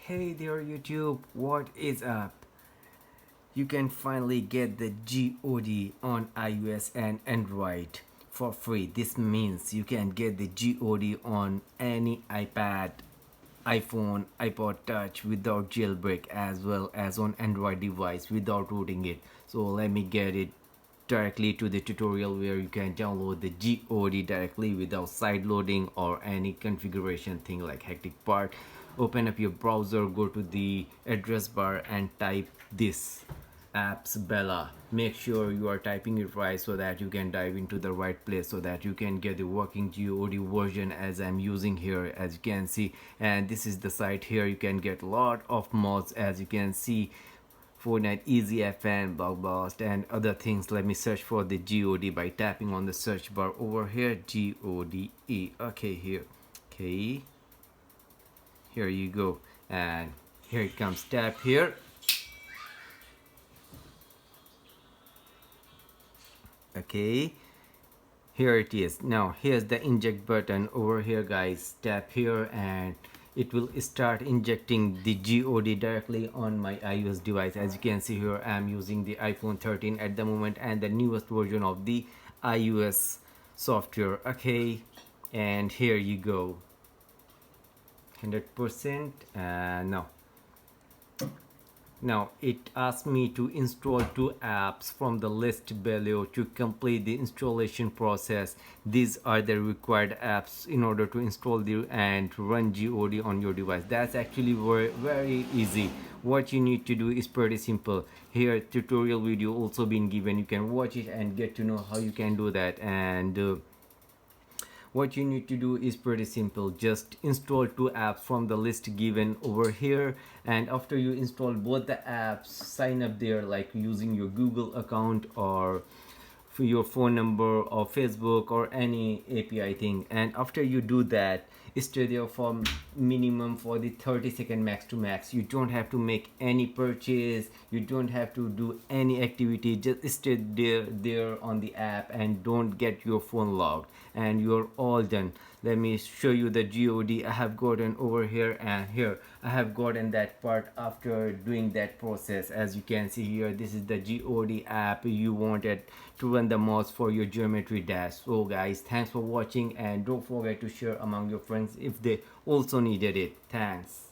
Hey there YouTube, what is up? You can finally get the Geode on iOS and Android for free. This means you can get the Geode on any iPad, iPhone, iPod Touch without jailbreak, as well as on Android device without rooting it. So let me get it directly to the tutorial where you can download the Geode directly without side loading or any configuration thing like hectic part. Open up your browser, go to the address bar and type this apps Bella. Make sure you are typing it right so that you can dive into the right place, so that you can get the working Geode version as I'm using here, as you can see. And this is the site. Here you can get a lot of mods, as you can see, Fortnite, Easy FN, Blockblast, and other things. Let me search for the Geode by tapping on the search bar over here. Geode. Okay, here. Okay, here you go, and here it comes. Tap here. Okay, here it is. Now here's the inject button over here, guys. Tap here and it will start injecting the Geode directly on my iOS device. As you can see here, I'm using the iPhone 13 at the moment and the newest version of the iOS software. Okay, and here you go. 100%. No, now it asks me to install two apps from the list below to complete the installation process. These are the required apps in order to install the and run Geode on your device. That's actually very easy. What you need to do is pretty simple. Here tutorial video also been given. You can watch it and get to know how you can do that. And what you need to do is pretty simple. Just install two apps from the list given over here, and after you install both the apps, sign up there like using your Google account or for your phone number or Facebook or any API thing. And after you do that, stay there for minimum for the 30-second max to max. You don't have to make any purchase, you don't have to do any activity. Just stay there on the app and don't get your phone logged, and you're all done. Let me show you the Geode I have gotten over here, and here I have gotten that part after doing that process. As you can see here, this is the Geode app you wanted to run the mods for your geometry dash. So guys, thanks for watching, and don't forget to share among your friends if they also needed it. Thanks.